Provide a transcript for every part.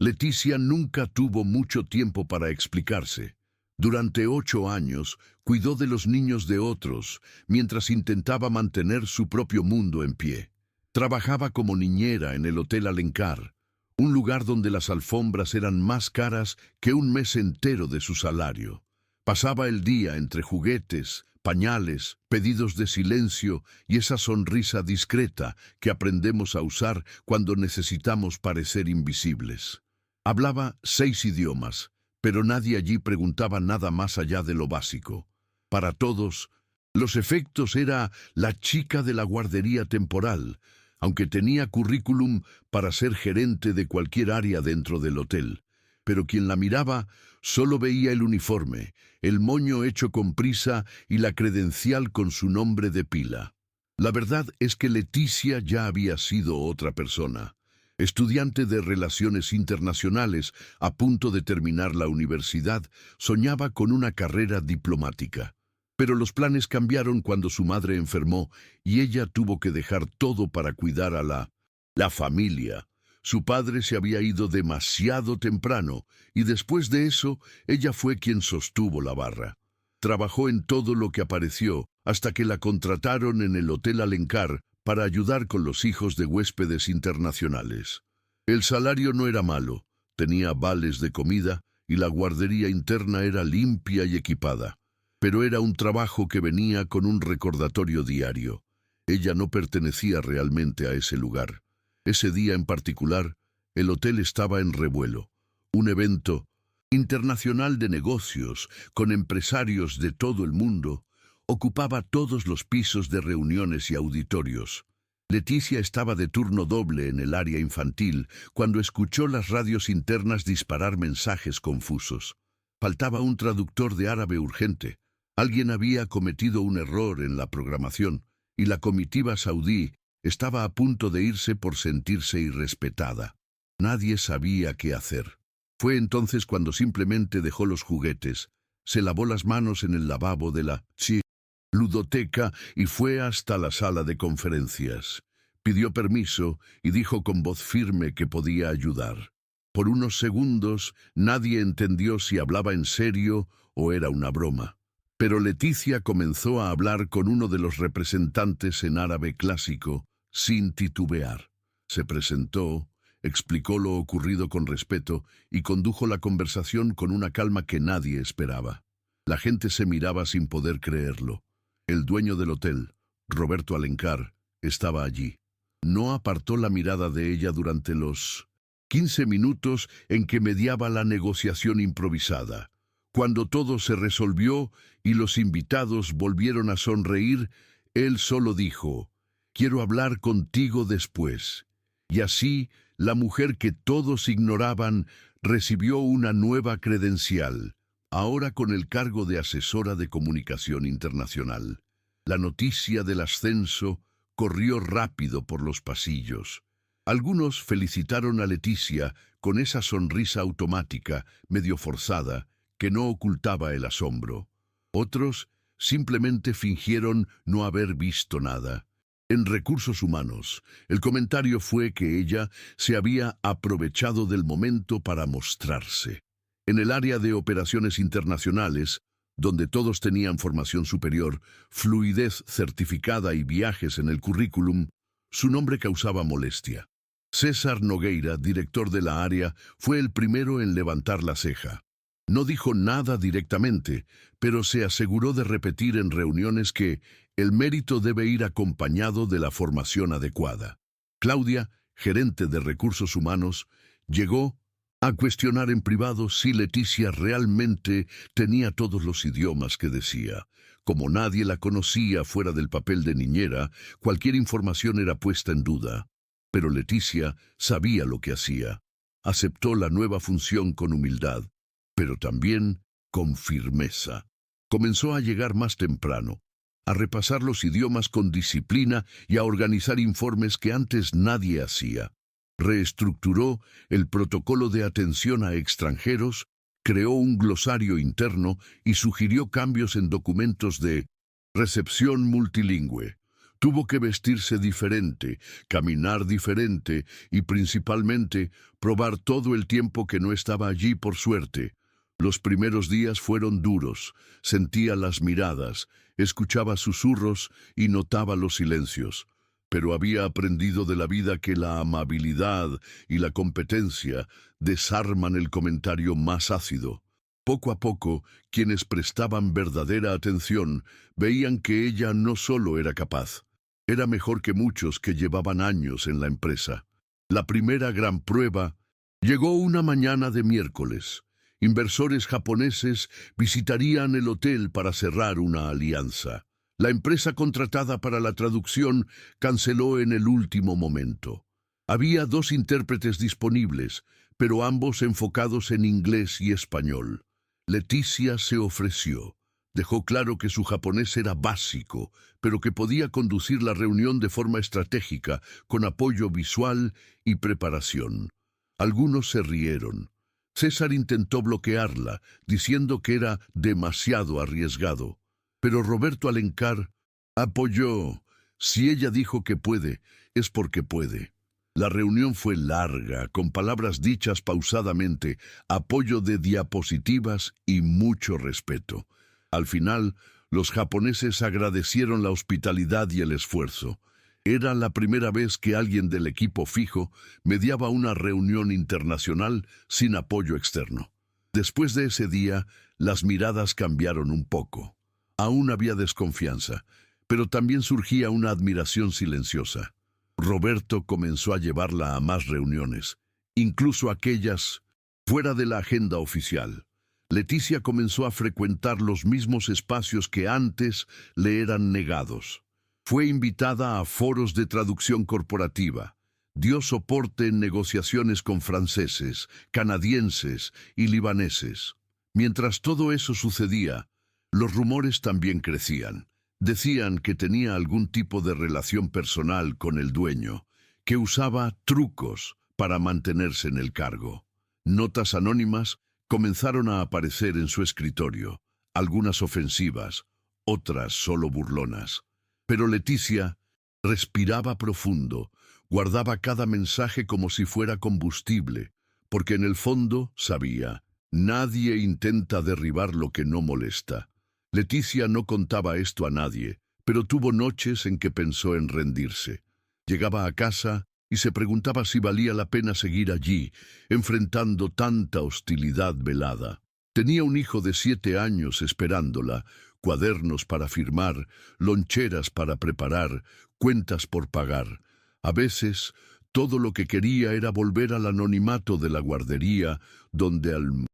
Leticia nunca tuvo mucho tiempo para explicarse. Durante 8 años cuidó de los niños de otros, mientras intentaba mantener su propio mundo en pie. Trabajaba como niñera en el Hotel Alencar, un lugar donde las alfombras eran más caras que un mes entero de su salario. Pasaba el día entre juguetes, pañales, pedidos de silencio y esa sonrisa discreta que aprendemos a usar cuando necesitamos parecer invisibles. Hablaba 6 idiomas, pero nadie allí preguntaba nada más allá de lo básico. Para todos, los efectos era la chica de la guardería temporal, aunque tenía currículum para ser gerente de cualquier área dentro del hotel. Pero quien la miraba solo veía el uniforme, el moño hecho con prisa y la credencial con su nombre de pila. La verdad es que Leticia ya había sido otra persona. Estudiante de Relaciones Internacionales, a punto de terminar la universidad, soñaba con una carrera diplomática. Pero los planes cambiaron cuando su madre enfermó y ella tuvo que dejar todo para cuidar a la familia. Su padre se había ido demasiado temprano y después de eso, ella fue quien sostuvo la barra. Trabajó en todo lo que apareció hasta que la contrataron en el Hotel Alencar para ayudar con los hijos de huéspedes internacionales. El salario no era malo, tenía vales de comida y la guardería interna era limpia y equipada. Pero era un trabajo que venía con un recordatorio diario. Ella no pertenecía realmente a ese lugar. Ese día en particular, el hotel estaba en revuelo. Un evento internacional de negocios con empresarios de todo el mundo ocupaba todos los pisos de reuniones y auditorios. Leticia estaba de turno doble en el área infantil cuando escuchó las radios internas disparar mensajes confusos. Faltaba un traductor de árabe urgente. Alguien había cometido un error en la programación y la comitiva saudí estaba a punto de irse por sentirse irrespetada. Nadie sabía qué hacer. Fue entonces cuando simplemente dejó los juguetes, se lavó las manos en el lavabo de la ludoteca y fue hasta la sala de conferencias. Pidió permiso y dijo con voz firme que podía ayudar. Por unos segundos nadie entendió si hablaba en serio o era una broma. Pero Leticia comenzó a hablar con uno de los representantes en árabe clásico, sin titubear. Se presentó, explicó lo ocurrido con respeto y condujo la conversación con una calma que nadie esperaba. La gente se miraba sin poder creerlo. El dueño del hotel, Roberto Alencar, estaba allí. No apartó la mirada de ella durante los 15 minutos en que mediaba la negociación improvisada. Cuando todo se resolvió y los invitados volvieron a sonreír, él solo dijo: «Quiero hablar contigo después». Y así, la mujer que todos ignoraban recibió una nueva credencial, ahora con el cargo de asesora de comunicación internacional. La noticia del ascenso corrió rápido por los pasillos. Algunos felicitaron a Leticia con esa sonrisa automática, medio forzada, que no ocultaba el asombro. Otros simplemente fingieron no haber visto nada. En Recursos Humanos, el comentario fue que ella se había aprovechado del momento para mostrarse. En el área de operaciones internacionales, donde todos tenían formación superior, fluidez certificada y viajes en el currículum, su nombre causaba molestia. César Nogueira, director de la área, fue el primero en levantar la ceja. No dijo nada directamente, pero se aseguró de repetir en reuniones que el mérito debe ir acompañado de la formación adecuada. Claudia, gerente de Recursos Humanos, llegó a cuestionar en privado si Leticia realmente tenía todos los idiomas que decía. Como nadie la conocía fuera del papel de niñera, cualquier información era puesta en duda. Pero Leticia sabía lo que hacía. Aceptó la nueva función con humildad, pero también con firmeza. Comenzó a llegar más temprano, a repasar los idiomas con disciplina y a organizar informes que antes nadie hacía. Reestructuró el protocolo de atención a extranjeros, creó un glosario interno y sugirió cambios en documentos de recepción multilingüe. Tuvo que vestirse diferente, caminar diferente y principalmente probar todo el tiempo que no estaba allí por suerte. Los primeros días fueron duros, sentía las miradas, escuchaba susurros y notaba los silencios. Pero había aprendido de la vida que la amabilidad y la competencia desarman el comentario más ácido. Poco a poco, quienes prestaban verdadera atención veían que ella no solo era capaz, era mejor que muchos que llevaban años en la empresa. La primera gran prueba llegó una mañana de miércoles. Inversores japoneses visitarían el hotel para cerrar una alianza. La empresa contratada para la traducción canceló en el último momento. Había 2 intérpretes disponibles, pero ambos enfocados en inglés y español. Leticia se ofreció. Dejó claro que su japonés era básico, pero que podía conducir la reunión de forma estratégica, con apoyo visual y preparación. Algunos se rieron. César intentó bloquearla, diciendo que era demasiado arriesgado. Pero Roberto Alencar apoyó. Si ella dijo que puede, es porque puede. La reunión fue larga, con palabras dichas pausadamente, apoyo de diapositivas y mucho respeto. Al final, los japoneses agradecieron la hospitalidad y el esfuerzo. Era la primera vez que alguien del equipo fijo mediaba una reunión internacional sin apoyo externo. Después de ese día, las miradas cambiaron un poco. Aún había desconfianza, pero también surgía una admiración silenciosa. Roberto comenzó a llevarla a más reuniones, incluso aquellas fuera de la agenda oficial. Leticia comenzó a frecuentar los mismos espacios que antes le eran negados. Fue invitada a foros de traducción corporativa. Dio soporte en negociaciones con franceses, canadienses y libaneses. Mientras todo eso sucedía, los rumores también crecían. Decían que tenía algún tipo de relación personal con el dueño, que usaba trucos para mantenerse en el cargo. Notas anónimas comenzaron a aparecer en su escritorio, algunas ofensivas, otras solo burlonas. Pero Leticia respiraba profundo, guardaba cada mensaje como si fuera combustible, porque en el fondo sabía, nadie intenta derribar lo que no molesta. Leticia no contaba esto a nadie, pero tuvo noches en que pensó en rendirse. Llegaba a casa y se preguntaba si valía la pena seguir allí, enfrentando tanta hostilidad velada. Tenía un hijo de 7 años esperándola, cuadernos para firmar, loncheras para preparar, cuentas por pagar. A veces, todo lo que quería era volver al anonimato de la guardería, donde al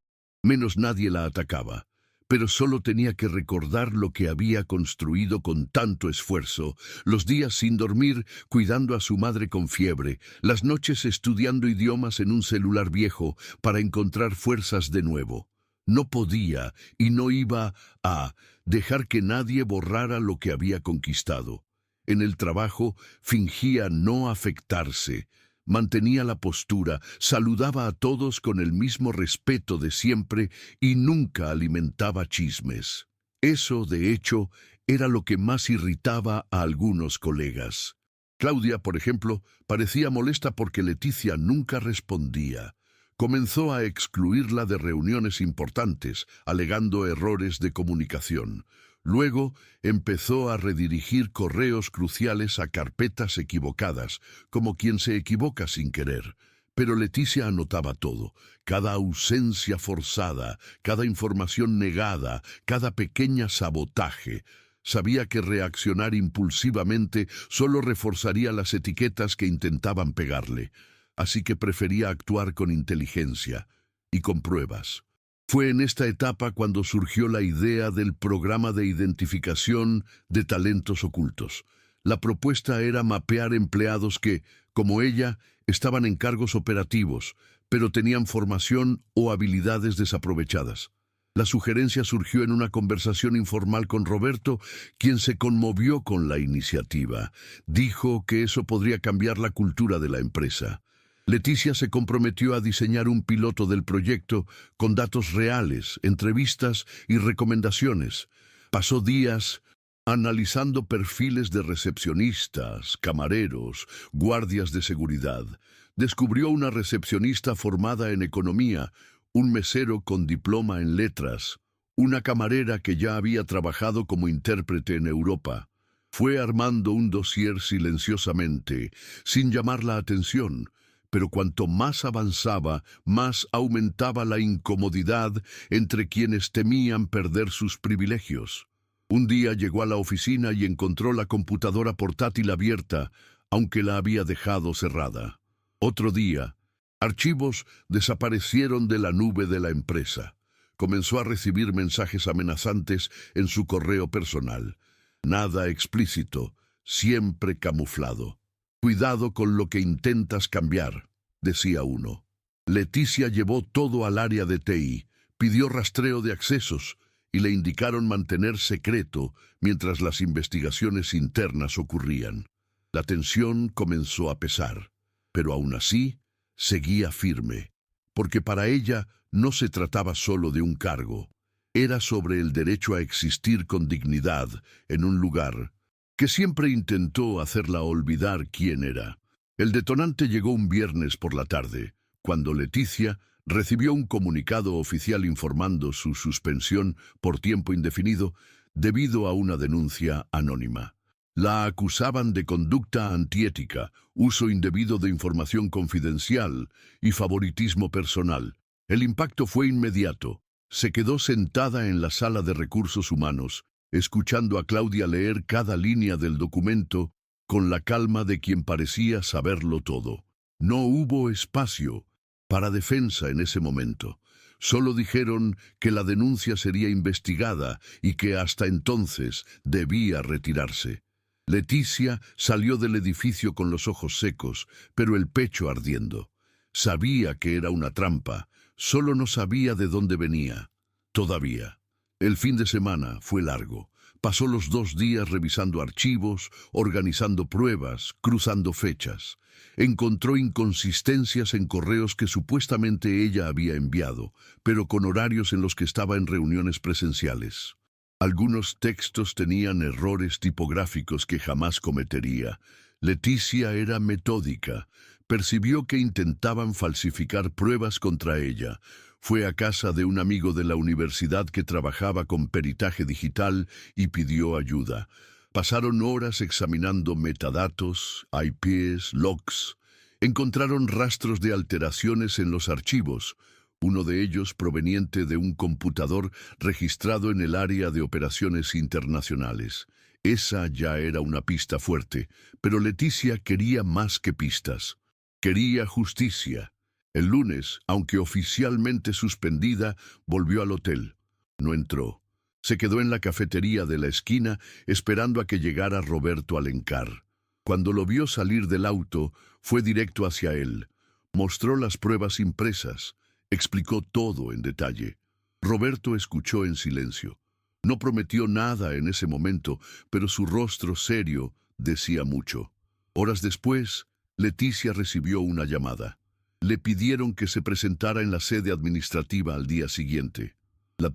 menos nadie la atacaba. Pero solo tenía que recordar lo que había construido con tanto esfuerzo, los días sin dormir, cuidando a su madre con fiebre, las noches estudiando idiomas en un celular viejo para encontrar fuerzas de nuevo. No podía y no iba a dejar que nadie borrara lo que había conquistado. En el trabajo fingía no afectarse, mantenía la postura, saludaba a todos con el mismo respeto de siempre y nunca alimentaba chismes. Eso, de hecho, era lo que más irritaba a algunos colegas. Claudia, por ejemplo, parecía molesta porque Leticia nunca respondía. Comenzó a excluirla de reuniones importantes, alegando errores de comunicación. Luego empezó a redirigir correos cruciales a carpetas equivocadas, como quien se equivoca sin querer. Pero Leticia anotaba todo, cada ausencia forzada, cada información negada, cada pequeña sabotaje. Sabía que reaccionar impulsivamente solo reforzaría las etiquetas que intentaban pegarle, así que prefería actuar con inteligencia y con pruebas. Fue en esta etapa cuando surgió la idea del programa de identificación de talentos ocultos. La propuesta era mapear empleados que, como ella, estaban en cargos operativos, pero tenían formación o habilidades desaprovechadas. La sugerencia surgió en una conversación informal con Roberto, quien se conmovió con la iniciativa. Dijo que eso podría cambiar la cultura de la empresa. Leticia se comprometió a diseñar un piloto del proyecto con datos reales, entrevistas y recomendaciones. Pasó días Analizando perfiles de recepcionistas, camareros, guardias de seguridad, descubrió una recepcionista formada en economía, un mesero con diploma en letras, una camarera que ya había trabajado como intérprete en Europa. Fue armando un dossier silenciosamente, sin llamar la atención, pero cuanto más avanzaba, más aumentaba la incomodidad entre quienes temían perder sus privilegios. Un día llegó a la oficina y encontró la computadora portátil abierta, aunque la había dejado cerrada. Otro día, archivos desaparecieron de la nube de la empresa. Comenzó a recibir mensajes amenazantes en su correo personal. Nada explícito, siempre camuflado. «Cuidado con lo que intentas cambiar», decía uno. Leticia llevó todo al área de TI, pidió rastreo de accesos y le indicaron mantener secreto mientras las investigaciones internas ocurrían. La tensión comenzó a pesar, pero aún así seguía firme, porque para ella no se trataba solo de un cargo, era sobre el derecho a existir con dignidad en un lugar que siempre intentó hacerla olvidar quién era. El detonante llegó un viernes por la tarde, cuando Leticia recibió un comunicado oficial informando su suspensión por tiempo indefinido debido a una denuncia anónima. La acusaban de conducta antiética, uso indebido de información confidencial y favoritismo personal. El impacto fue inmediato. Se quedó sentada en la sala de recursos humanos, escuchando a Claudia leer cada línea del documento con la calma de quien parecía saberlo todo. No hubo espacio para defensa en ese momento. Solo dijeron que la denuncia sería investigada y que hasta entonces debía retirarse. Leticia salió del edificio con los ojos secos, pero el pecho ardiendo. Sabía que era una trampa, solo no sabía de dónde venía. Todavía. El fin de semana fue largo. Pasó los 2 días revisando archivos, organizando pruebas, cruzando fechas. Encontró inconsistencias en correos que supuestamente ella había enviado, pero con horarios en los que estaba en reuniones presenciales. Algunos textos tenían errores tipográficos que jamás cometería. Leticia era metódica. Percibió que intentaban falsificar pruebas contra ella. Fue a casa de un amigo de la universidad que trabajaba con peritaje digital y pidió ayuda. Pasaron horas examinando metadatos, IPs, logs. Encontraron rastros de alteraciones en los archivos, uno de ellos proveniente de un computador registrado en el área de operaciones internacionales. Esa ya era una pista fuerte, pero Leticia quería más que pistas. Quería justicia. El lunes, aunque oficialmente suspendida, volvió al hotel. No entró. Se quedó en la cafetería de la esquina esperando a que llegara Roberto Alencar. Cuando lo vio salir del auto, fue directo hacia él. Mostró las pruebas impresas. Explicó todo en detalle. Roberto escuchó en silencio. No prometió nada en ese momento, pero su rostro serio decía mucho. Horas después, Leticia recibió una llamada. Le pidieron que se presentara en la sede administrativa al día siguiente. La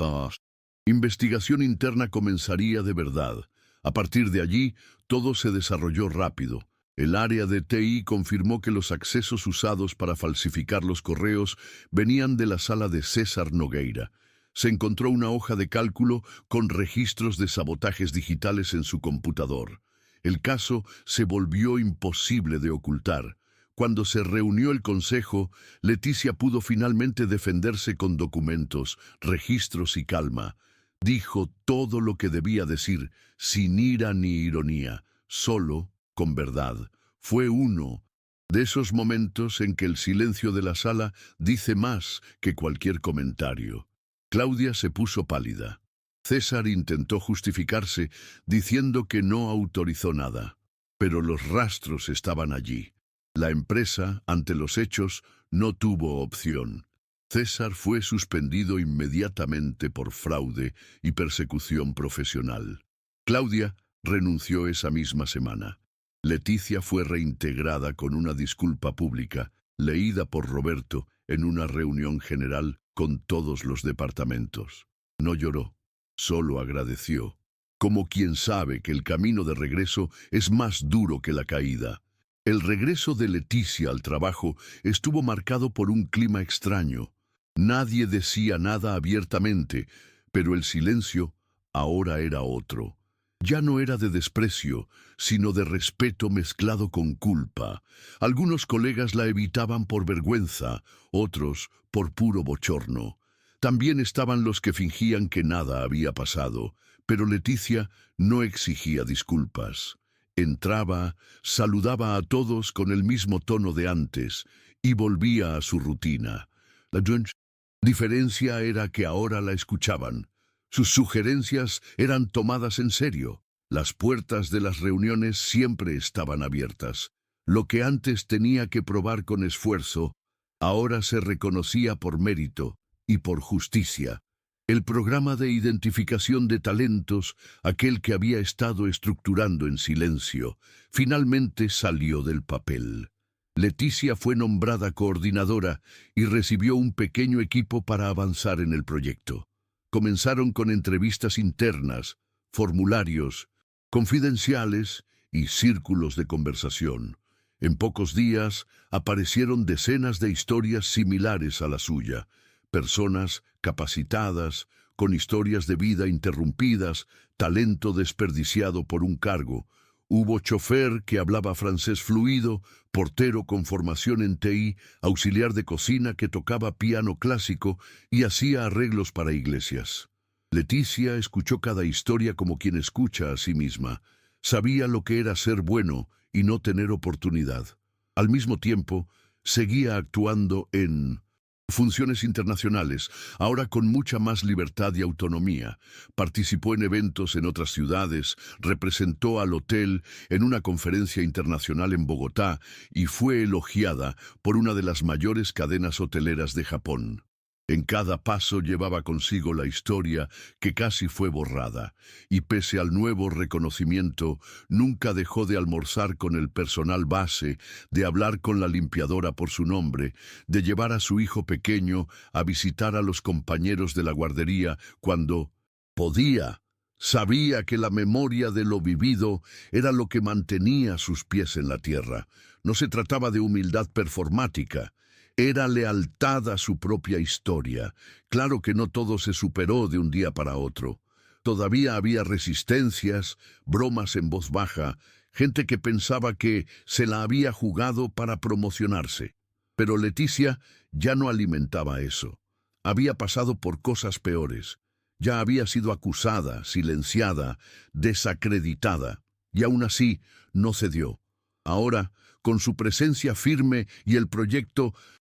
investigación interna comenzaría de verdad. A partir de allí, todo se desarrolló rápido. El área de TI confirmó que los accesos usados para falsificar los correos venían de la sala de César Nogueira. Se encontró una hoja de cálculo con registros de sabotajes digitales en su computador. El caso se volvió imposible de ocultar. Cuando se reunió el consejo, Leticia pudo finalmente defenderse con documentos, registros y calma. Dijo todo lo que debía decir, sin ira ni ironía, solo con verdad. Fue uno de esos momentos en que el silencio de la sala dice más que cualquier comentario. Claudia se puso pálida. César intentó justificarse diciendo que no autorizó nada, pero los rastros estaban allí. La empresa, ante los hechos, no tuvo opción. César fue suspendido inmediatamente por fraude y persecución profesional. Claudia renunció esa misma semana. Leticia fue reintegrada con una disculpa pública, leída por Roberto en una reunión general con todos los departamentos. No lloró, solo agradeció. como quien sabe que el camino de regreso es más duro que la caída. El regreso de Leticia al trabajo estuvo marcado por un clima extraño. Nadie decía nada abiertamente, pero el silencio ahora era otro. Ya no era de desprecio, sino de respeto mezclado con culpa. Algunos colegas la evitaban por vergüenza, otros por puro bochorno. También estaban los que fingían que nada había pasado, pero Leticia no exigía disculpas. Entraba, saludaba a todos con el mismo tono de antes y volvía a su rutina. La diferencia era que ahora la escuchaban. Sus sugerencias eran tomadas en serio. Las puertas de las reuniones siempre estaban abiertas. Lo que antes tenía que probar con esfuerzo, ahora se reconocía por mérito y por justicia. El programa de identificación de talentos, aquel que había estado estructurando en silencio, finalmente salió del papel. Leticia fue nombrada coordinadora y recibió un pequeño equipo para avanzar en el proyecto. Comenzaron con entrevistas internas, formularios, confidenciales y círculos de conversación. En pocos días aparecieron decenas de historias similares a la suya, personas capacitadas, con historias de vida interrumpidas, talento desperdiciado por un cargo. Hubo chofer que hablaba francés fluido, portero con formación en TI, auxiliar de cocina que tocaba piano clásico y hacía arreglos para iglesias. Leticia escuchó cada historia como quien escucha a sí misma. Sabía lo que era ser bueno y no tener oportunidad. Al mismo tiempo, seguía actuando en funciones internacionales, ahora con mucha más libertad y autonomía. Participó en eventos en otras ciudades, representó al hotel en una conferencia internacional en Bogotá y fue elogiada por una de las mayores cadenas hoteleras de Japón. En cada paso llevaba consigo la historia que casi fue borrada, y pese al nuevo reconocimiento, nunca dejó de almorzar con el personal base, de hablar con la limpiadora por su nombre, de llevar a su hijo pequeño a visitar a los compañeros de la guardería cuando podía. Sabía que la memoria de lo vivido era lo que mantenía sus pies en la tierra. No se trataba de humildad performática. Era lealtad a su propia historia. Claro que no todo se superó de un día para otro. Todavía había resistencias, bromas en voz baja, gente que pensaba que se la había jugado para promocionarse. Pero Leticia ya no alimentaba eso. Había pasado por cosas peores. Ya había sido acusada, silenciada, desacreditada. Y aún así no cedió. Ahora, con su presencia firme y el proyecto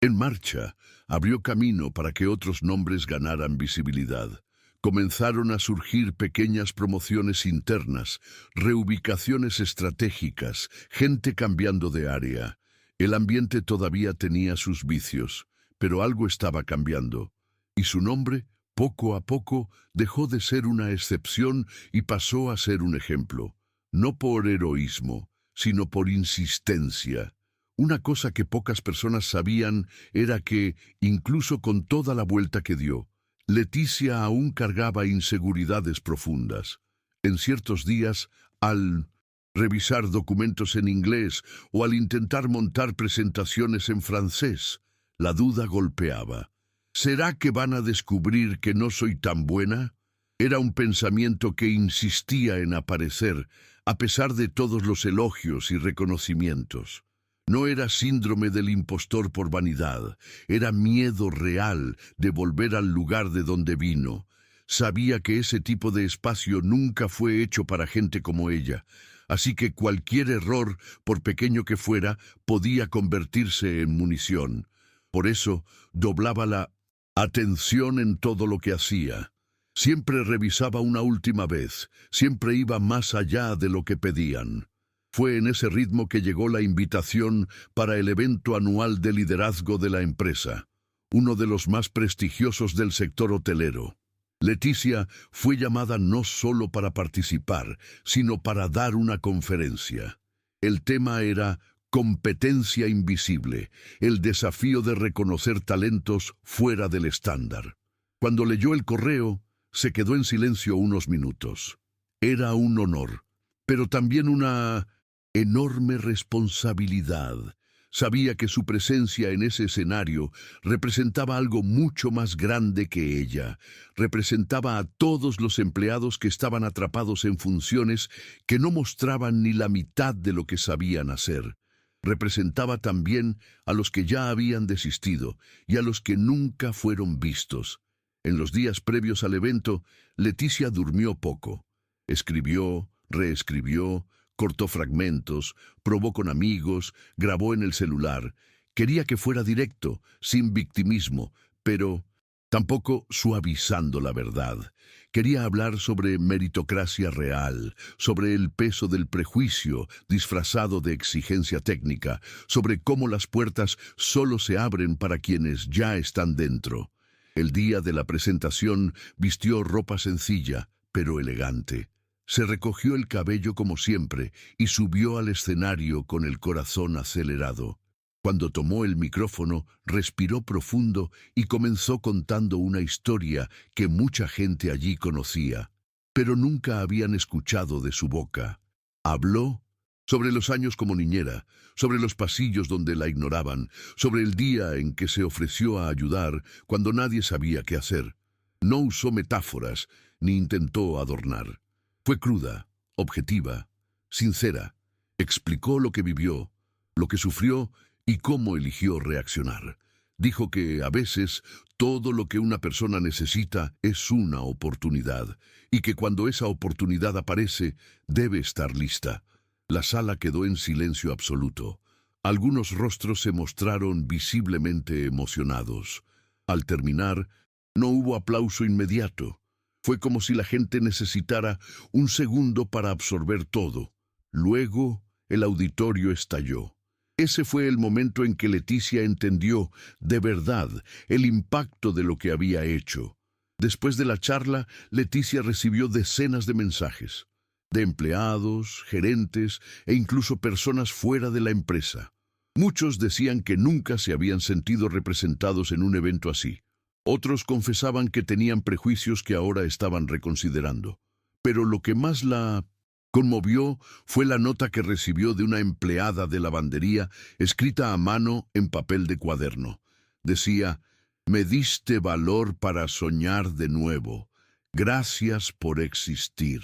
en marcha, abrió camino para que otros nombres ganaran visibilidad. Comenzaron a surgir pequeñas promociones internas, reubicaciones estratégicas, gente cambiando de área. El ambiente todavía tenía sus vicios, pero algo estaba cambiando. Y su nombre, poco a poco, dejó de ser una excepción y pasó a ser un ejemplo. No por heroísmo, sino por insistencia. Una cosa que pocas personas sabían era que, incluso con toda la vuelta que dio, Leticia aún cargaba inseguridades profundas. En ciertos días, al revisar documentos en inglés o al intentar montar presentaciones en francés, la duda golpeaba. ¿Será que van a descubrir que no soy tan buena? Era un pensamiento que insistía en aparecer, a pesar de todos los elogios y reconocimientos. No era síndrome del impostor por vanidad, era miedo real de volver al lugar de donde vino. Sabía que ese tipo de espacio nunca fue hecho para gente como ella, así que cualquier error, por pequeño que fuera, podía convertirse en munición. Por eso, doblaba la atención en todo lo que hacía. Siempre revisaba una última vez, siempre iba más allá de lo que pedían. Fue en ese ritmo que llegó la invitación para el evento anual de liderazgo de la empresa, uno de los más prestigiosos del sector hotelero. Leticia fue llamada no solo para participar, sino para dar una conferencia. El tema era competencia invisible, el desafío de reconocer talentos fuera del estándar. Cuando leyó el correo, se quedó en silencio unos minutos. Era un honor, pero también una enorme responsabilidad. Sabía que su presencia en ese escenario representaba algo mucho más grande que ella. Representaba a todos los empleados que estaban atrapados en funciones que no mostraban ni la mitad de lo que sabían hacer. Representaba también a los que ya habían desistido y a los que nunca fueron vistos. En los días previos al evento, Leticia durmió poco. Escribió, reescribió, cortó fragmentos, probó con amigos, grabó en el celular. Quería que fuera directo, sin victimismo, pero tampoco suavizando la verdad. Quería hablar sobre meritocracia real, sobre el peso del prejuicio disfrazado de exigencia técnica, sobre cómo las puertas solo se abren para quienes ya están dentro. El día de la presentación vistió ropa sencilla, pero elegante. Se recogió el cabello como siempre y subió al escenario con el corazón acelerado. Cuando tomó el micrófono, respiró profundo y comenzó contando una historia que mucha gente allí conocía, pero nunca habían escuchado de su boca. Habló sobre los años como niñera, sobre los pasillos donde la ignoraban, sobre el día en que se ofreció a ayudar cuando nadie sabía qué hacer. No usó metáforas ni intentó adornar. Fue cruda, objetiva, sincera. Explicó lo que vivió, lo que sufrió y cómo eligió reaccionar. Dijo que a veces todo lo que una persona necesita es una oportunidad y que cuando esa oportunidad aparece debe estar lista. La sala quedó en silencio absoluto. Algunos rostros se mostraron visiblemente emocionados. Al terminar, no hubo aplauso inmediato. Fue como si la gente necesitara un segundo para absorber todo. Luego, el auditorio estalló. Ese fue el momento en que Leticia entendió, de verdad, el impacto de lo que había hecho. Después de la charla, Leticia recibió decenas de mensajes, de empleados, gerentes e incluso personas fuera de la empresa. Muchos decían que nunca se habían sentido representados en un evento así. Otros confesaban que tenían prejuicios que ahora estaban reconsiderando. Pero lo que más la conmovió fue la nota que recibió de una empleada de lavandería, escrita a mano en papel de cuaderno. Decía: «Me diste valor para soñar de nuevo. Gracias por existir».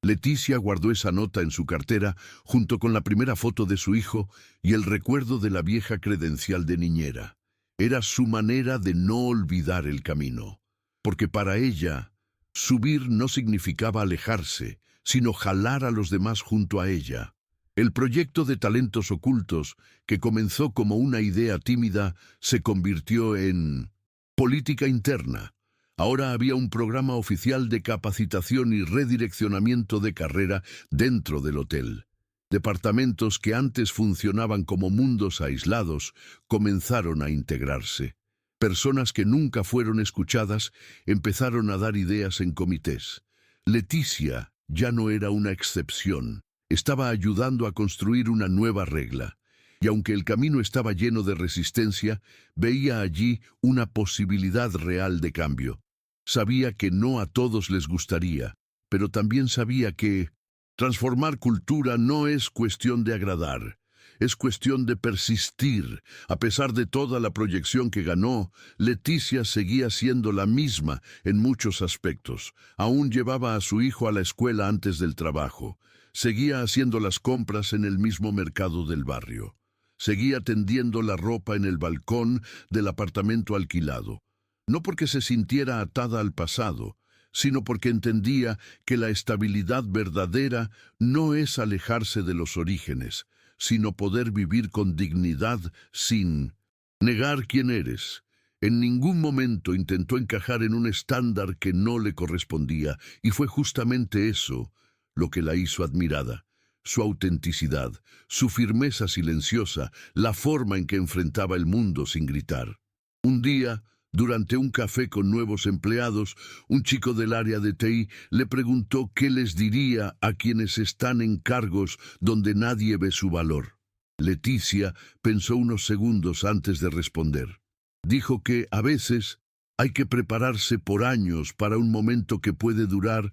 Leticia guardó esa nota en su cartera junto con la primera foto de su hijo y el recuerdo de la vieja credencial de niñera. Era su manera de no olvidar el camino, porque para ella, subir no significaba alejarse, sino jalar a los demás junto a ella. El proyecto de talentos ocultos, que comenzó como una idea tímida, se convirtió en política interna. Ahora había un programa oficial de capacitación y redireccionamiento de carrera dentro del hotel. Departamentos que antes funcionaban como mundos aislados comenzaron a integrarse. Personas que nunca fueron escuchadas empezaron a dar ideas en comités. Leticia ya no era una excepción. Estaba ayudando a construir una nueva regla. Y aunque el camino estaba lleno de resistencia, veía allí una posibilidad real de cambio. Sabía que no a todos les gustaría, pero también sabía que transformar cultura no es cuestión de agradar, es cuestión de persistir. A pesar de toda la proyección que ganó, Leticia seguía siendo la misma en muchos aspectos. Aún llevaba a su hijo a la escuela antes del trabajo. Seguía haciendo las compras en el mismo mercado del barrio. Seguía tendiendo la ropa en el balcón del apartamento alquilado. No porque se sintiera atada al pasado, sino porque entendía que la estabilidad verdadera no es alejarse de los orígenes, sino poder vivir con dignidad sin negar quién eres. En ningún momento intentó encajar en un estándar que no le correspondía, y fue justamente eso lo que la hizo admirada. Su autenticidad, su firmeza silenciosa, la forma en que enfrentaba el mundo sin gritar. Un día, durante un café con nuevos empleados, un chico del área de TI le preguntó qué les diría a quienes están en cargos donde nadie ve su valor. Leticia pensó unos segundos antes de responder. Dijo que a veces hay que prepararse por años para un momento que puede durar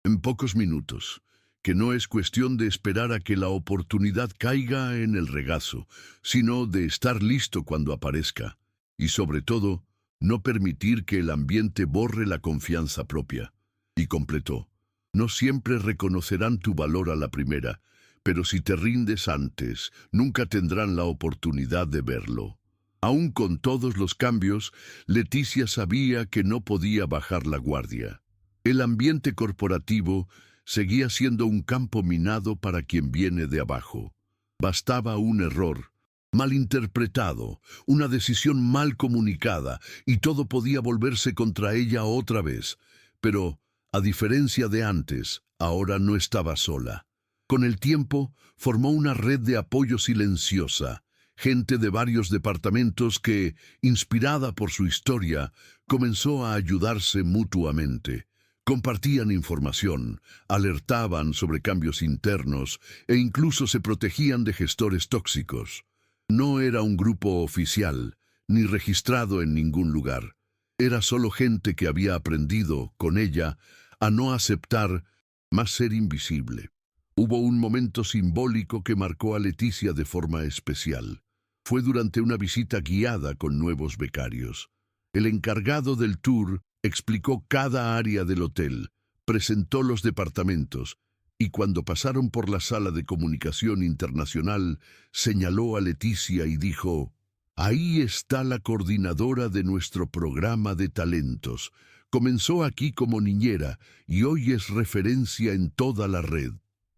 en pocos minutos, que no es cuestión de esperar a que la oportunidad caiga en el regazo, sino de estar listo cuando aparezca, y sobre todo, no permitir que el ambiente borre la confianza propia. Y completó: no siempre reconocerán tu valor a la primera, pero si te rindes antes, nunca tendrán la oportunidad de verlo. Aún con todos los cambios, Leticia sabía que no podía bajar la guardia. El ambiente corporativo seguía siendo un campo minado para quien viene de abajo. Bastaba un error, mal interpretado, una decisión mal comunicada, y todo podía volverse contra ella otra vez. Pero, a diferencia de antes, ahora no estaba sola. Con el tiempo, formó una red de apoyo silenciosa, gente de varios departamentos que, inspirada por su historia, comenzó a ayudarse mutuamente. Compartían información, alertaban sobre cambios internos e incluso se protegían de gestores tóxicos. No era un grupo oficial, ni registrado en ningún lugar. Era solo gente que había aprendido, con ella, a no aceptar más ser invisible. Hubo un momento simbólico que marcó a Leticia de forma especial. Fue durante una visita guiada con nuevos becarios. El encargado del tour explicó cada área del hotel, presentó los departamentos y cuando pasaron por la sala de comunicación internacional, señaló a Leticia y dijo: «Ahí está la coordinadora de nuestro programa de talentos. Comenzó aquí como niñera y hoy es referencia en toda la red».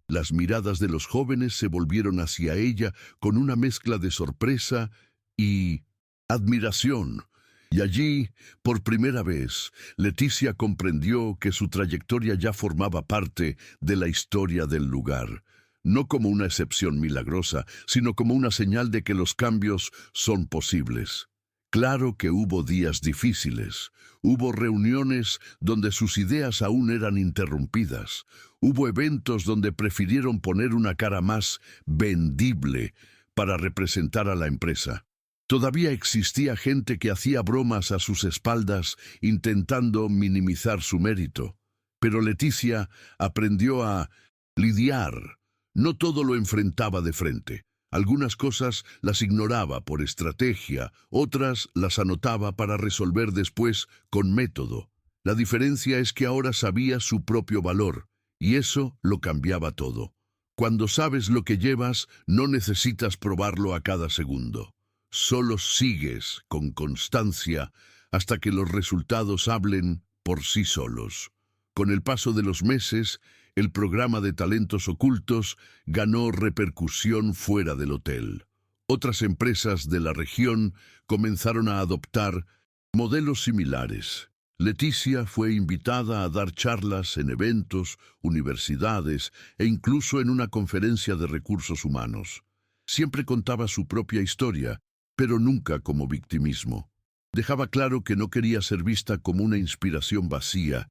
Las miradas de los jóvenes se volvieron hacia ella con una mezcla de sorpresa y admiración. Y allí, por primera vez, Leticia comprendió que su trayectoria ya formaba parte de la historia del lugar. No como una excepción milagrosa, sino como una señal de que los cambios son posibles. Claro que hubo días difíciles, hubo reuniones donde sus ideas aún eran interrumpidas, hubo eventos donde prefirieron poner una cara más vendible para representar a la empresa. Todavía existía gente que hacía bromas a sus espaldas intentando minimizar su mérito. Pero Leticia aprendió a lidiar. No todo lo enfrentaba de frente. Algunas cosas las ignoraba por estrategia, otras las anotaba para resolver después con método. La diferencia es que ahora sabía su propio valor, y eso lo cambiaba todo. Cuando sabes lo que llevas, no necesitas probarlo a cada segundo. Solo sigues con constancia hasta que los resultados hablen por sí solos. Con el paso de los meses, el programa de talentos ocultos ganó repercusión fuera del hotel. Otras empresas de la región comenzaron a adoptar modelos similares. Leticia fue invitada a dar charlas en eventos, universidades e incluso en una conferencia de recursos humanos. Siempre contaba su propia historia, pero nunca como victimismo. Dejaba claro que no quería ser vista como una inspiración vacía,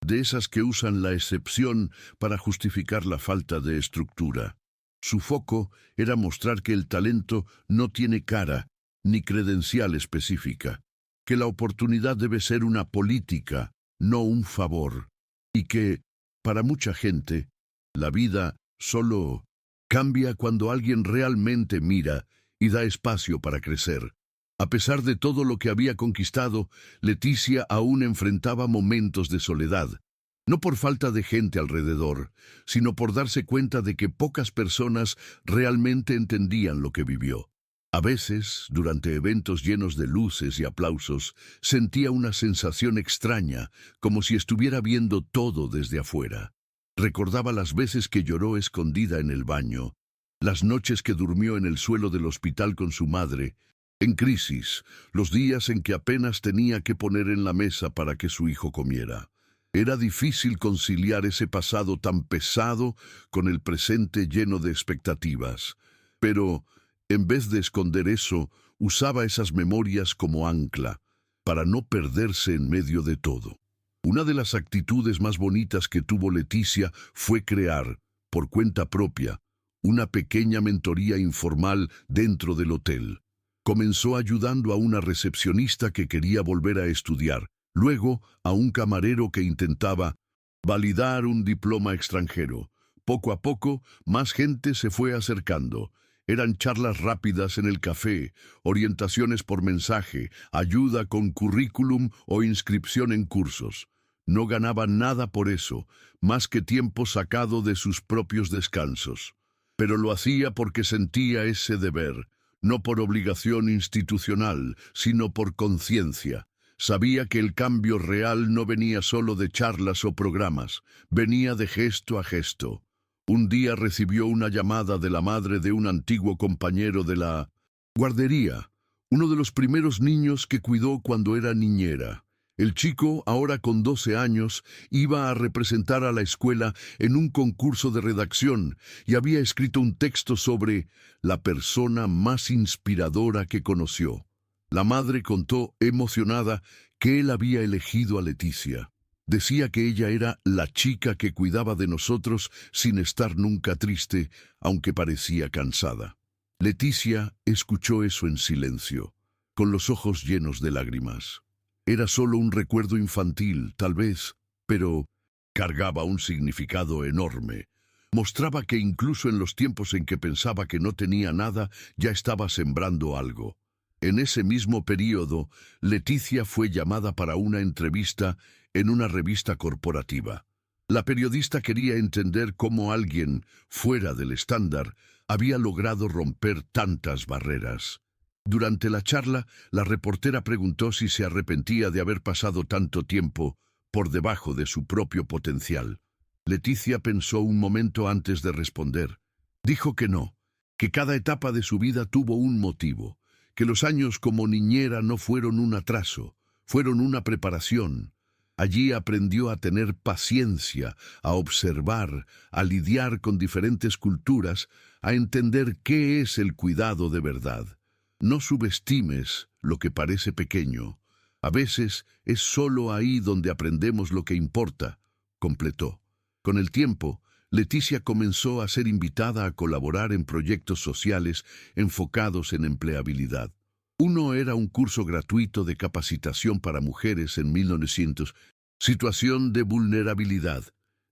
de esas que usan la excepción para justificar la falta de estructura. Su foco era mostrar que el talento no tiene cara ni credencial específica, que la oportunidad debe ser una política, no un favor, y que, para mucha gente, la vida solo cambia cuando alguien realmente mira y da espacio para crecer. A pesar de todo lo que había conquistado, Leticia aún enfrentaba momentos de soledad, no por falta de gente alrededor, sino por darse cuenta de que pocas personas realmente entendían lo que vivió. A veces, durante eventos llenos de luces y aplausos, sentía una sensación extraña, como si estuviera viendo todo desde afuera. Recordaba las veces que lloró escondida en el baño, las noches que durmió en el suelo del hospital con su madre, en crisis, los días en que apenas tenía que poner en la mesa para que su hijo comiera. Era difícil conciliar ese pasado tan pesado con el presente lleno de expectativas. Pero, en vez de esconder eso, usaba esas memorias como ancla, para no perderse en medio de todo. Una de las actitudes más bonitas que tuvo Leticia fue crear, por cuenta propia, una pequeña mentoría informal dentro del hotel. Comenzó ayudando a una recepcionista que quería volver a estudiar, luego a un camarero que intentaba validar un diploma extranjero. Poco a poco, más gente se fue acercando. Eran charlas rápidas en el café, orientaciones por mensaje, ayuda con currículum o inscripción en cursos. No ganaba nada por eso, más que tiempo sacado de sus propios descansos. Pero lo hacía porque sentía ese deber, no por obligación institucional, sino por conciencia. Sabía que el cambio real no venía solo de charlas o programas, venía de gesto a gesto. Un día recibió una llamada de la madre de un antiguo compañero de la guardería, uno de los primeros niños que cuidó cuando era niñera. El chico, ahora con 12 años, iba a representar a la escuela en un concurso de redacción y había escrito un texto sobre la persona más inspiradora que conoció. La madre contó, emocionada, que él había elegido a Leticia. Decía que ella era la chica que cuidaba de nosotros sin estar nunca triste, aunque parecía cansada. Leticia escuchó eso en silencio, con los ojos llenos de lágrimas. Era solo un recuerdo infantil, tal vez, pero cargaba un significado enorme. Mostraba que incluso en los tiempos en que pensaba que no tenía nada, ya estaba sembrando algo. En ese mismo período, Leticia fue llamada para una entrevista en una revista corporativa. La periodista quería entender cómo alguien, fuera del estándar, había logrado romper tantas barreras. Durante la charla, la reportera preguntó si se arrepentía de haber pasado tanto tiempo por debajo de su propio potencial. Leticia pensó un momento antes de responder. Dijo que no, que cada etapa de su vida tuvo un motivo, que los años como niñera no fueron un atraso, fueron una preparación. Allí aprendió a tener paciencia, a observar, a lidiar con diferentes culturas, a entender qué es el cuidado de verdad. No subestimes lo que parece pequeño. A veces es solo ahí donde aprendemos lo que importa, completó. Con el tiempo, Leticia comenzó a ser invitada a colaborar en proyectos sociales enfocados en empleabilidad. Uno era un curso gratuito de capacitación para mujeres en 1900, situación de vulnerabilidad.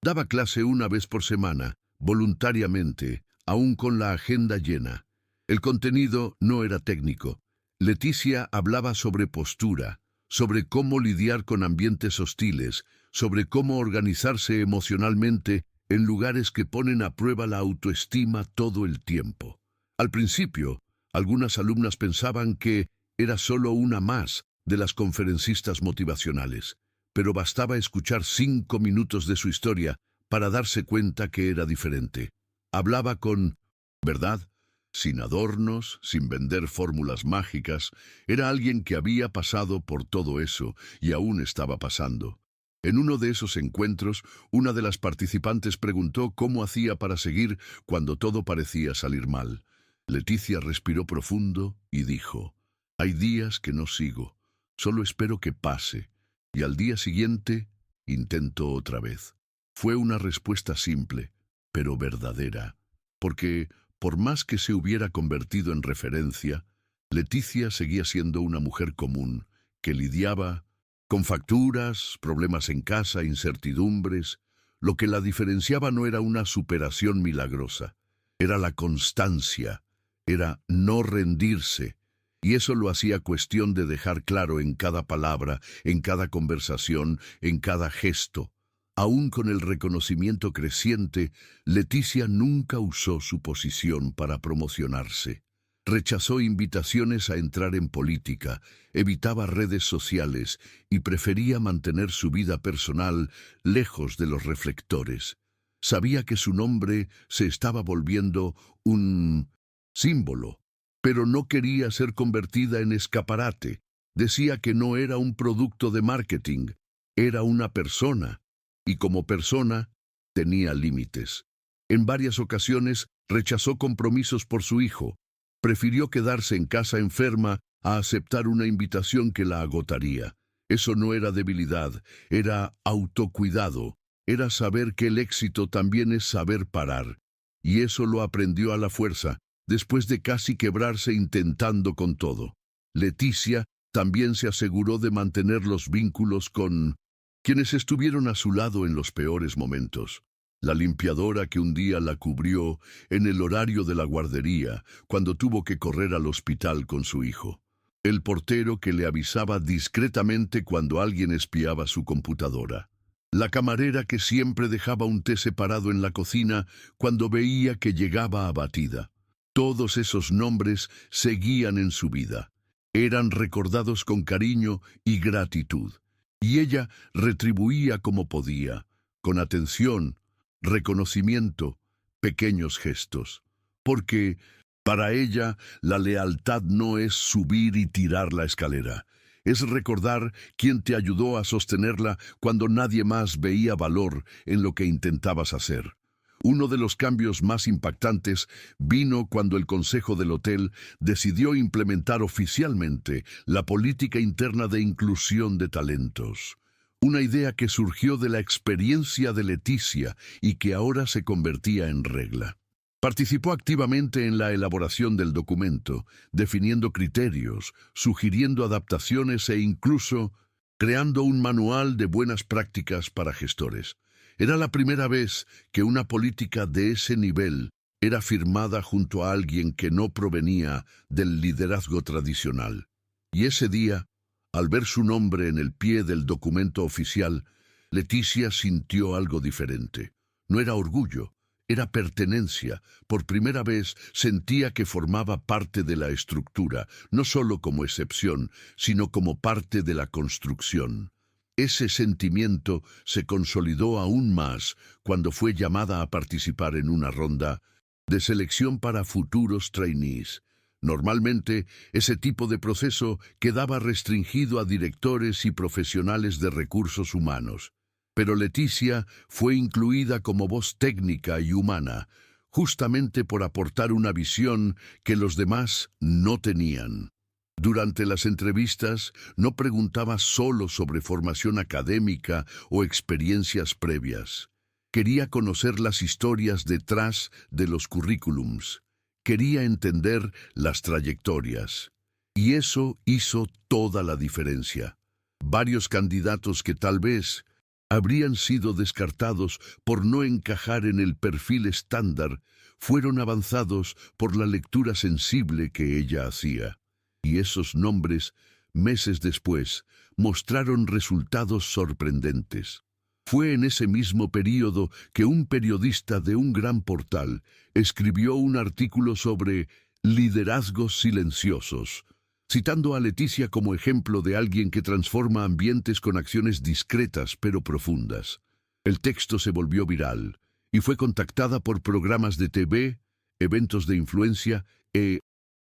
Daba clase una vez por semana, voluntariamente, aún con la agenda llena. El contenido no era técnico. Leticia hablaba sobre postura, sobre cómo lidiar con ambientes hostiles, sobre cómo organizarse emocionalmente en lugares que ponen a prueba la autoestima todo el tiempo. Al principio, algunas alumnas pensaban que era solo una más de las conferencistas motivacionales, pero bastaba escuchar 5 minutos de su historia para darse cuenta que era diferente. Hablaba con verdad, sin adornos, sin vender fórmulas mágicas. Era alguien que había pasado por todo eso y aún estaba pasando. En uno de esos encuentros, una de las participantes preguntó cómo hacía para seguir cuando todo parecía salir mal. Leticia respiró profundo y dijo: «Hay días que no sigo, solo espero que pase, y al día siguiente intento otra vez». Fue una respuesta simple, pero verdadera, porque por más que se hubiera convertido en referencia, Leticia seguía siendo una mujer común, que lidiaba con facturas, problemas en casa, incertidumbres. Lo que la diferenciaba no era una superación milagrosa, era la constancia, era no rendirse, y eso lo hacía cuestión de dejar claro en cada palabra, en cada conversación, en cada gesto. Aún con el reconocimiento creciente, Leticia nunca usó su posición para promocionarse. Rechazó invitaciones a entrar en política, evitaba redes sociales y prefería mantener su vida personal lejos de los reflectores. Sabía que su nombre se estaba volviendo un símbolo, pero no quería ser convertida en escaparate. Decía que no era un producto de marketing, era una persona. Y como persona, tenía límites. En varias ocasiones rechazó compromisos por su hijo. Prefirió quedarse en casa enferma a aceptar una invitación que la agotaría. Eso no era debilidad, era autocuidado. Era saber que el éxito también es saber parar. Y eso lo aprendió a la fuerza, después de casi quebrarse intentando con todo. Leticia también se aseguró de mantener los vínculos con quienes estuvieron a su lado en los peores momentos. La limpiadora que un día la cubrió en el horario de la guardería cuando tuvo que correr al hospital con su hijo. El portero que le avisaba discretamente cuando alguien espiaba su computadora. La camarera que siempre dejaba un té separado en la cocina cuando veía que llegaba abatida. Todos esos nombres seguían en su vida. Eran recordados con cariño y gratitud. Y ella retribuía como podía, con atención, reconocimiento, pequeños gestos. Porque para ella la lealtad no es subir y tirar la escalera. Es recordar quién te ayudó a sostenerla cuando nadie más veía valor en lo que intentabas hacer. Uno de los cambios más impactantes vino cuando el Consejo del Hotel decidió implementar oficialmente la política interna de inclusión de talentos. Una idea que surgió de la experiencia de Leticia y que ahora se convertía en regla. Participó activamente en la elaboración del documento, definiendo criterios, sugiriendo adaptaciones e incluso creando un manual de buenas prácticas para gestores. Era la primera vez que una política de ese nivel era firmada junto a alguien que no provenía del liderazgo tradicional. Y ese día, al ver su nombre en el pie del documento oficial, Leticia sintió algo diferente. No era orgullo, era pertenencia. Por primera vez sentía que formaba parte de la estructura, no solo como excepción, sino como parte de la construcción. Ese sentimiento se consolidó aún más cuando fue llamada a participar en una ronda de selección para futuros trainees. Normalmente, ese tipo de proceso quedaba restringido a directores y profesionales de recursos humanos. Pero Leticia fue incluida como voz técnica y humana, justamente por aportar una visión que los demás no tenían. Durante las entrevistas, no preguntaba solo sobre formación académica o experiencias previas. Quería conocer las historias detrás de los currículums. Quería entender las trayectorias. Y eso hizo toda la diferencia. Varios candidatos que tal vez habrían sido descartados por no encajar en el perfil estándar fueron avanzados por la lectura sensible que ella hacía. Y esos nombres, meses después, mostraron resultados sorprendentes. Fue en ese mismo período que un periodista de un gran portal escribió un artículo sobre liderazgos silenciosos, citando a Leticia como ejemplo de alguien que transforma ambientes con acciones discretas pero profundas. El texto se volvió viral y fue contactada por programas de TV, eventos de influencia e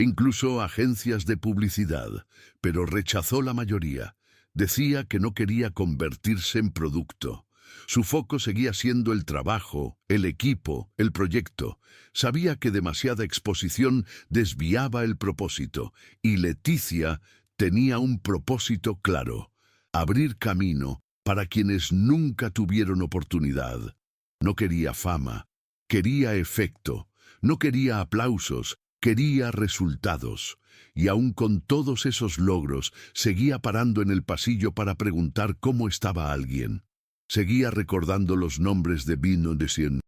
incluso agencias de publicidad, pero rechazó la mayoría. Decía que no quería convertirse en producto. Su foco seguía siendo el trabajo, el equipo, el proyecto. Sabía que demasiada exposición desviaba el propósito, y Leticia tenía un propósito claro: abrir camino para quienes nunca tuvieron oportunidad. No quería fama, quería efecto. No quería aplausos, quería resultados. Y aún con todos esos logros, seguía parando en el pasillo para preguntar cómo estaba alguien. Seguía recordando los nombres de Vino de Cien,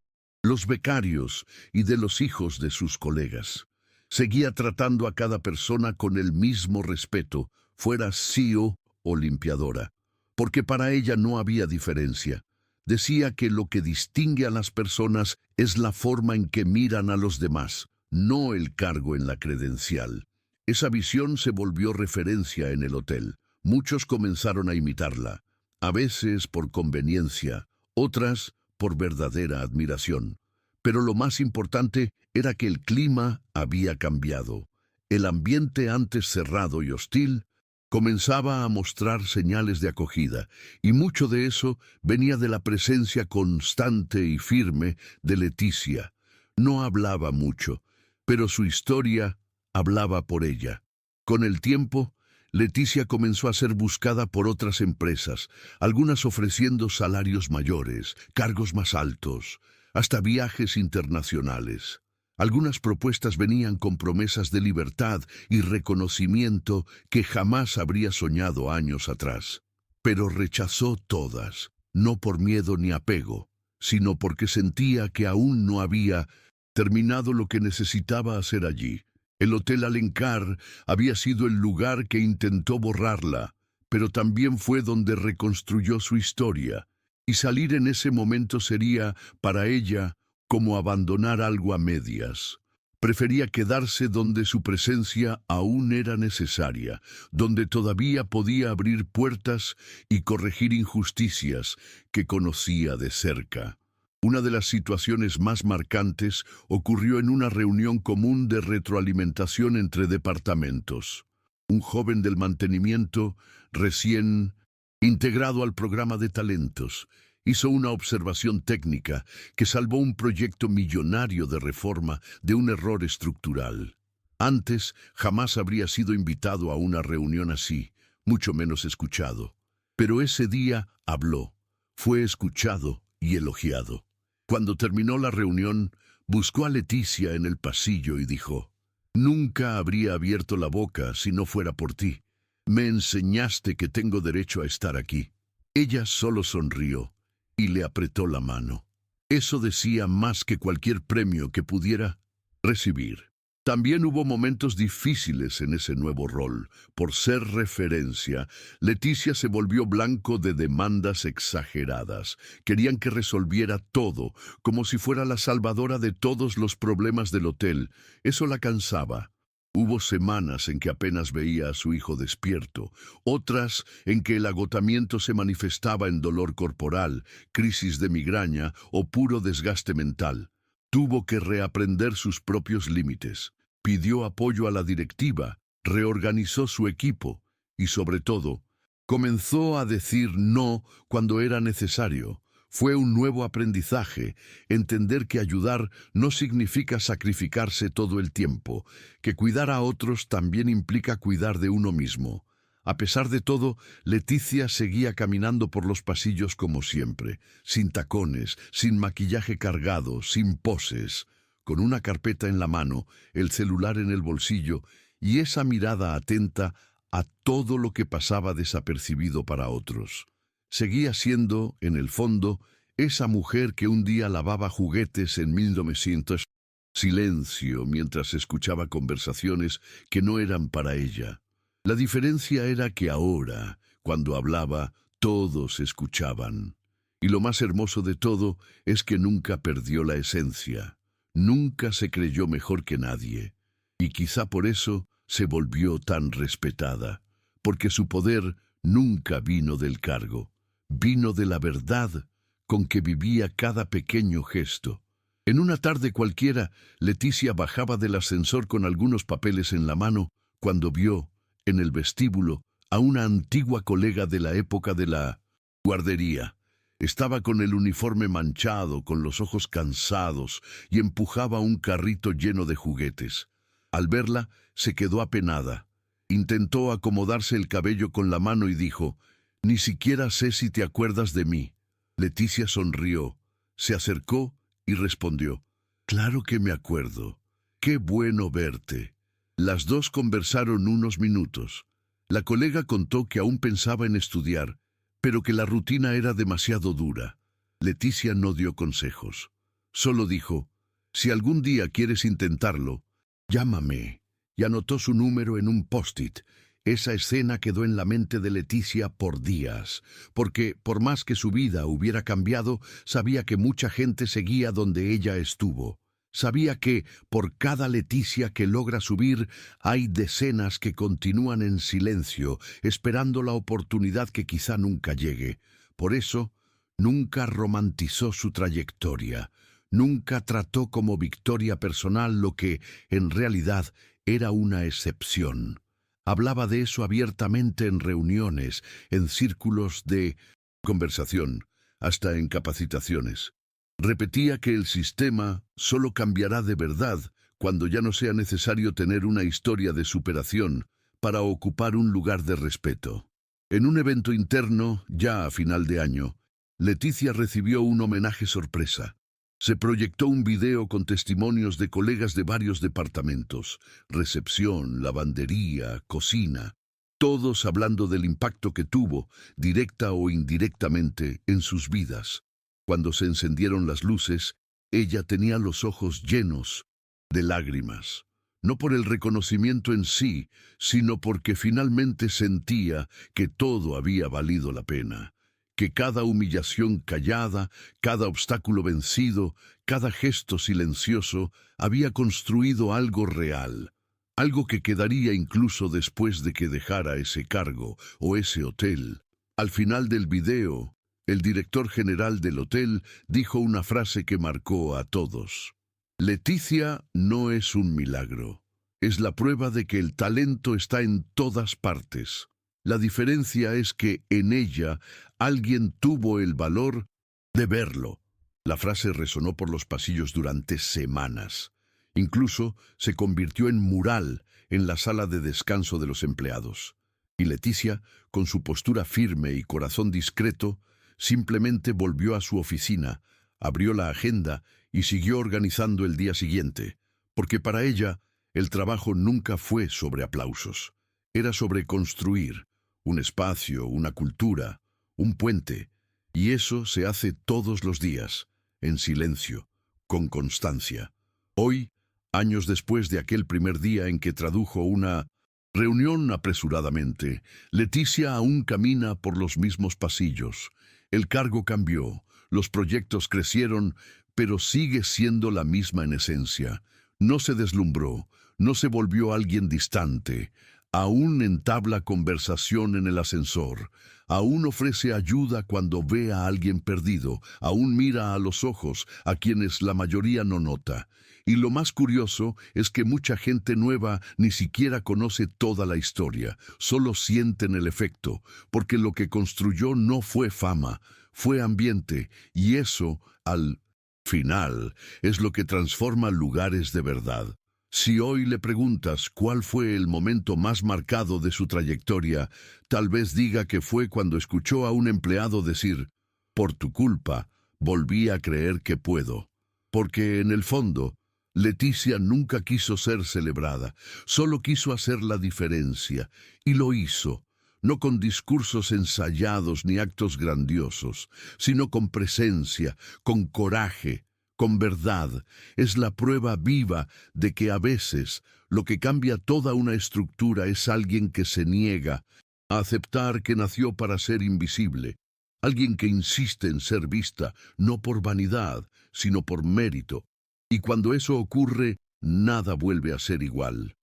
los becarios y de los hijos de sus colegas. Seguía tratando a cada persona con el mismo respeto, fuera CEO o limpiadora, porque para ella no había diferencia. Decía que lo que distingue a las personas es la forma en que miran a los demás, no el cargo en la credencial. Esa visión se volvió referencia en el hotel. Muchos comenzaron a imitarla, a veces por conveniencia, otras por verdadera admiración. Pero lo más importante era que el clima había cambiado. El ambiente antes cerrado y hostil comenzaba a mostrar señales de acogida, y mucho de eso venía de la presencia constante y firme de Leticia. No hablaba mucho, pero su historia hablaba por ella. Con el tiempo, Leticia comenzó a ser buscada por otras empresas, algunas ofreciendo salarios mayores, cargos más altos, hasta viajes internacionales. Algunas propuestas venían con promesas de libertad y reconocimiento que jamás habría soñado años atrás. pero rechazó todas, no por miedo ni apego, sino porque sentía que aún no había terminado lo que necesitaba hacer allí. El Hotel Alencar había sido el lugar que intentó borrarla, pero también fue donde reconstruyó su historia, y salir en ese momento sería, para ella, como abandonar algo a medias. Prefería quedarse donde su presencia aún era necesaria, donde todavía podía abrir puertas y corregir injusticias que conocía de cerca. Una de las situaciones más marcantes ocurrió en una reunión común de retroalimentación entre departamentos. Un joven del mantenimiento, recién integrado al programa de talentos, hizo una observación técnica que salvó un proyecto millonario de reforma de un error estructural. Antes jamás habría sido invitado a una reunión así, mucho menos escuchado. Pero ese día habló, fue escuchado y elogiado. Cuando terminó la reunión, buscó a Leticia en el pasillo y dijo: «Nunca habría abierto la boca si no fuera por ti. Me enseñaste que tengo derecho a estar aquí». Ella solo sonrió y le apretó la mano. Eso decía más que cualquier premio que pudiera recibir. También hubo momentos difíciles en ese nuevo rol. Por ser referencia, Leticia se volvió blanco de demandas exageradas. Querían que resolviera todo, como si fuera la salvadora de todos los problemas del hotel. Eso la cansaba. Hubo semanas en que apenas veía a su hijo despierto, otras en que el agotamiento se manifestaba en dolor corporal, crisis de migraña o puro desgaste mental. Tuvo que reaprender sus propios límites. Pidió apoyo a la directiva, reorganizó su equipo y, sobre todo, comenzó a decir no cuando era necesario. Fue un nuevo aprendizaje, entender que ayudar no significa sacrificarse todo el tiempo, que cuidar a otros también implica cuidar de uno mismo. A pesar de todo, Leticia seguía caminando por los pasillos como siempre, sin tacones, sin maquillaje cargado, sin poses, con una carpeta en la mano, el celular en el bolsillo y esa mirada atenta a todo lo que pasaba desapercibido para otros. Seguía siendo, en el fondo, esa mujer que un día lavaba juguetes en 1900. Silencio mientras escuchaba conversaciones que no eran para ella. La diferencia era que ahora, cuando hablaba, todos escuchaban. Y lo más hermoso de todo es que nunca perdió la esencia. Nunca se creyó mejor que nadie. Y quizá por eso se volvió tan respetada. Porque su poder nunca vino del cargo. Vino de la verdad con que vivía cada pequeño gesto. En una tarde cualquiera, Leticia bajaba del ascensor con algunos papeles en la mano cuando vio, en el vestíbulo, a una antigua colega de la época de la guardería. Estaba con el uniforme manchado, con los ojos cansados, y empujaba un carrito lleno de juguetes. Al verla, se quedó apenada. Intentó acomodarse el cabello con la mano y dijo: «Ni siquiera sé si te acuerdas de mí». Leticia sonrió, se acercó y respondió: «Claro que me acuerdo. Qué bueno verte». Las dos conversaron unos minutos. La colega contó que aún pensaba en estudiar, pero que la rutina era demasiado dura. Leticia no dio consejos. Solo dijo: «Si algún día quieres intentarlo, llámame». Y anotó su número en un post-it. Esa escena quedó en la mente de Leticia por días, porque, por más que su vida hubiera cambiado, sabía que mucha gente seguía donde ella estuvo. Sabía que, por cada Leticia que logra subir, hay decenas que continúan en silencio, esperando la oportunidad que quizá nunca llegue. Por eso, nunca romantizó su trayectoria. Nunca trató como victoria personal lo que, en realidad, era una excepción. Hablaba de eso abiertamente en reuniones, en círculos de conversación, hasta en capacitaciones. Repetía que el sistema solo cambiará de verdad cuando ya no sea necesario tener una historia de superación para ocupar un lugar de respeto. En un evento interno, ya a final de año, Leticia recibió un homenaje sorpresa. Se proyectó un video con testimonios de colegas de varios departamentos: recepción, lavandería, cocina. todos hablando del impacto que tuvo, directa o indirectamente, en sus vidas. Cuando se encendieron las luces, ella tenía los ojos llenos de lágrimas, no por el reconocimiento en sí, sino porque finalmente sentía que todo había valido la pena, que cada humillación callada, cada obstáculo vencido, cada gesto silencioso había construido algo real, algo que quedaría incluso después de que dejara ese cargo o ese hotel. Al final del video, el director general del hotel dijo una frase que marcó a todos. Leticia no es un milagro. Es la prueba de que el talento está en todas partes. La diferencia es que en ella alguien tuvo el valor de verlo. La frase resonó por los pasillos durante semanas. Incluso se convirtió en mural en la sala de descanso de los empleados. Y Leticia, con su postura firme y corazón discreto, simplemente volvió a su oficina, abrió la agenda y siguió organizando el día siguiente, porque para ella el trabajo nunca fue sobre aplausos. Era sobre construir un espacio, una cultura, un puente, y eso se hace todos los días, en silencio, con constancia. Hoy, años después de aquel primer día en que tradujo una reunión apresuradamente, Leticia aún camina por los mismos pasillos. El cargo cambió, los proyectos crecieron, pero sigue siendo la misma en esencia. No se deslumbró, no se volvió alguien distante. Aún entabla conversación en el ascensor, aún ofrece ayuda cuando ve a alguien perdido, aún mira a los ojos a quienes la mayoría no nota. Y lo más curioso es que mucha gente nueva ni siquiera conoce toda la historia, solo sienten el efecto, porque lo que construyó no fue fama, fue ambiente, y eso, al final, es lo que transforma lugares de verdad. Si hoy le preguntas cuál fue el momento más marcado de su trayectoria, tal vez diga que fue cuando escuchó a un empleado decir, «Por tu culpa, volví a creer que puedo». Porque, en el fondo, Leticia nunca quiso ser celebrada, solo quiso hacer la diferencia, y lo hizo, no con discursos ensayados ni actos grandiosos, sino con presencia, con coraje, con verdad. Es la prueba viva de que a veces lo que cambia toda una estructura es alguien que se niega a aceptar que nació para ser invisible, alguien que insiste en ser vista, no por vanidad, sino por mérito. Y cuando eso ocurre, nada vuelve a ser igual.